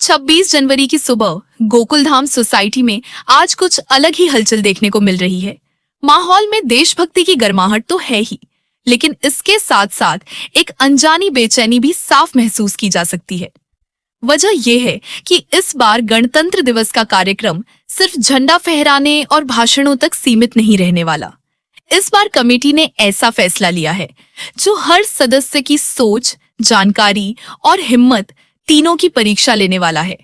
26 जनवरी की सुबह गोकुलधाम सोसाइटी में आज कुछ अलग ही हलचल देखने को मिल रही है। माहौल में देशभक्ति की गर्माहट तो है ही, लेकिन इसके साथ साथ एक अनजानी बेचैनी भी साफ महसूस की जा सकती है। वजह यह है कि इस बार गणतंत्र दिवस का कार्यक्रम सिर्फ झंडा फहराने और भाषणों तक सीमित नहीं रहने वाला। इस बार कमेटी ने ऐसा फैसला लिया है जो हर सदस्य की सोच, जानकारी और हिम्मत तीनों की परीक्षा लेने वाला है।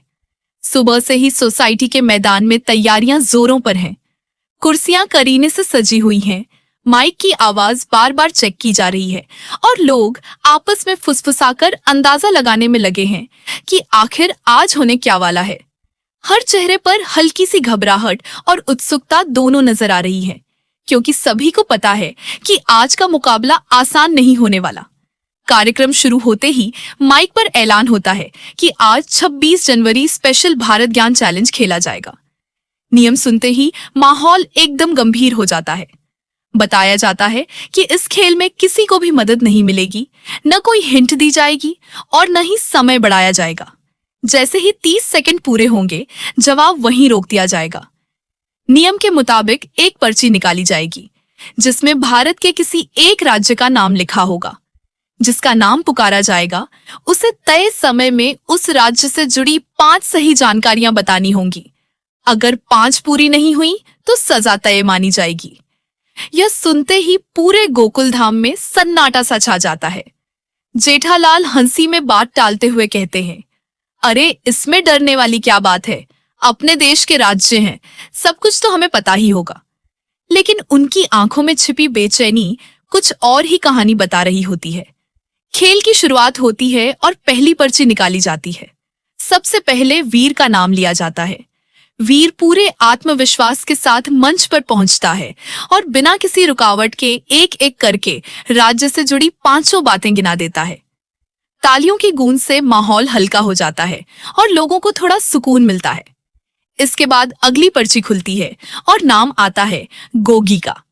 सुबह से ही सोसाइटी के मैदान में तैयारियां जोरों पर हैं। कुर्सियां करीने से सजी हुई हैं, माइक की आवाज बार बार चेक की जा रही है और लोग आपस में फुसफुसाकर अंदाजा लगाने में लगे हैं कि आखिर आज होने क्या वाला है। हर चेहरे पर हल्की सी घबराहट और उत्सुकता दोनों नजर आ रही है, क्योंकि सभी को पता है कि आज का मुकाबला आसान नहीं होने वाला। कार्यक्रम शुरू होते ही माइक पर ऐलान होता है कि आज 26 जनवरी स्पेशल भारत ज्ञान चैलेंज खेला जाएगा। नियम सुनते ही माहौल एकदम गंभीर हो जाता है। बताया जाता है कि इस खेल में किसी को भी मदद नहीं मिलेगी, न कोई हिंट दी जाएगी और न ही समय बढ़ाया जाएगा। जैसे ही 30 सेकंड पूरे होंगे, जवाब वहीं रोक दिया जाएगा। नियम के मुताबिक एक पर्ची निकाली जाएगी जिसमें भारत के किसी एक राज्य का नाम लिखा होगा। जिसका नाम पुकारा जाएगा उसे तय समय में उस राज्य से जुड़ी 5 सही जानकारियां बतानी होंगी। अगर 5 पूरी नहीं हुई तो सजा तय मानी जाएगी। यह सुनते ही पूरे गोकुलधाम में सन्नाटा सा छा जाता है। जेठालाल हंसी में बात टालते हुए कहते हैं, अरे इसमें डरने वाली क्या बात है, अपने देश के राज्य हैं, सब कुछ तो हमें पता ही होगा। लेकिन उनकी आंखों में छिपी बेचैनी कुछ और ही कहानी बता रही होती है। खेल की शुरुआत होती है और पहली पर्ची निकाली जाती है। सबसे पहले वीर का नाम लिया जाता है। वीर पूरे आत्मविश्वास के साथ मंच पर पहुंचता है और बिना किसी रुकावट के एक एक करके राज्य से जुड़ी 500 बातें गिना देता है। तालियों की गूंज से माहौल हल्का हो जाता है और लोगों को थोड़ा सुकून मिलता है। इसके बाद अगली पर्ची खुलती है और नाम आता है गोगी का।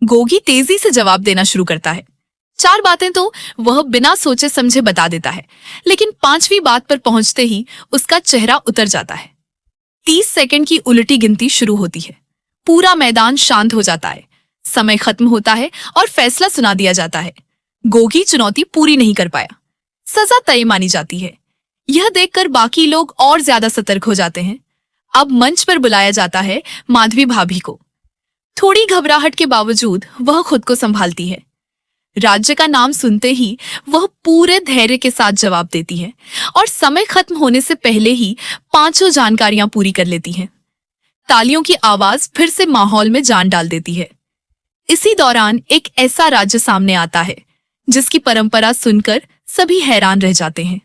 गोगी तेजी से जवाब देना शुरू करता है। 4 बातें तो वह बिना सोचे समझे बता देता है, लेकिन 5वीं बात पर पहुंचते ही उसका चेहरा उतर जाता है। 30 सेकंड की उलटी गिनती शुरू होती है। पूरा मैदान शांत हो जाता है। समय खत्म होता है और फैसला सुना दिया जाता है। गोगी चुनौती पूरी नहीं कर पाया, सजा तय मानी जाती है। यह देखकर बाकी लोग और ज्यादा सतर्क हो जाते हैं। अब मंच पर बुलाया जाता है माधवी भाभी को। थोड़ी घबराहट के बावजूद वह खुद को संभालती है। राज्य का नाम सुनते ही वह पूरे धैर्य के साथ जवाब देती है और समय खत्म होने से पहले ही 5 जानकारियां पूरी कर लेती है। तालियों की आवाज फिर से माहौल में जान डाल देती है। इसी दौरान एक ऐसा राज्य सामने आता है जिसकी परंपरा सुनकर सभी हैरान रह जाते हैं।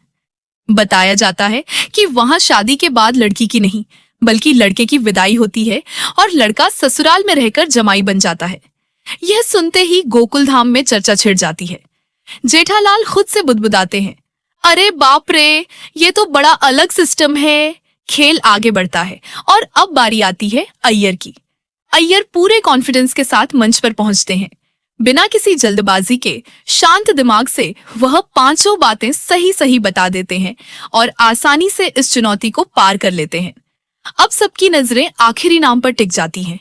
बताया जाता है कि वहां शादी के बाद लड़की की नहीं बल्कि लड़के की विदाई होती है और लड़का ससुराल में रहकर जमाई बन जाता है। यह सुनते ही गोकुलधाम में चर्चा छिड़ जाती है। जेठालाल खुद से बुदबुदाते हैं, अरे बाप रे, ये तो बड़ा अलग सिस्टम है। खेल आगे बढ़ता है और अब बारी आती है अय्यर की। अय्यर पूरे कॉन्फिडेंस के साथ मंच पर पहुंचते हैं। बिना किसी जल्दबाजी के शांत दिमाग से वह 5 बातें सही सही बता देते हैं और आसानी से इस चुनौती को पार कर लेते हैं। अब सबकी नजरें आखिरी नाम पर टिक जाती हैं।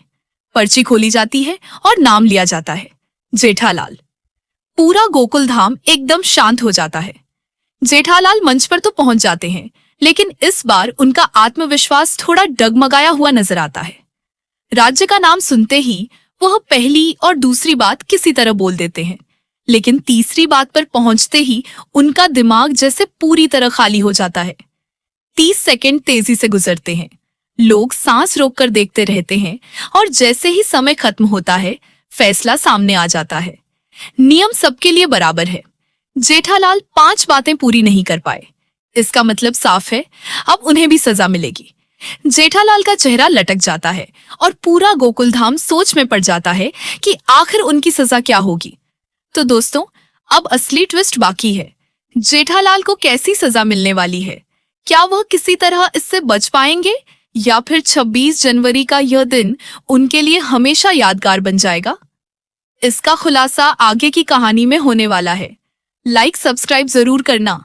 पर्ची खोली जाती है और नाम लिया जाता है जेठालाल। पूरा गोकुलधाम एकदम शांत हो जाता है। जेठालाल मंच पर तो पहुंच जाते हैं, लेकिन इस बार उनका आत्मविश्वास थोड़ा डगमगाया हुआ नजर आता है। राज्य का नाम सुनते ही वह पहली और दूसरी बात किसी तरह बोल देते हैं, लेकिन तीसरी बात पर पहुंचते ही उनका दिमाग जैसे पूरी तरह खाली हो जाता है। 30 सेकंड तेजी से गुजरते हैं। लोग सांस रोककर देखते रहते हैं और जैसे ही समय खत्म होता है, फैसला सामने आ जाता है। नियम सबके लिए बराबर है। जेठालाल 5 बातें पूरी नहीं कर पाए। इसका मतलब साफ है, अब उन्हें भी सजा मिलेगी। जेठालाल का चेहरा लटक जाता है और पूरा गोकुलधाम सोच में पड़ जाता है कि आखिर उनकी सजा क्या होगी। तो दोस्तों, अब असली ट्विस्ट बाकी है। जेठालाल को कैसी सजा मिलने वाली है? क्या वह किसी तरह इससे बच पाएंगे या फिर 26 जनवरी का यह दिन उनके लिए हमेशा यादगार बन जाएगा? इसका खुलासा आगे की कहानी में होने वाला है। लाइक सब्सक्राइब जरूर करना।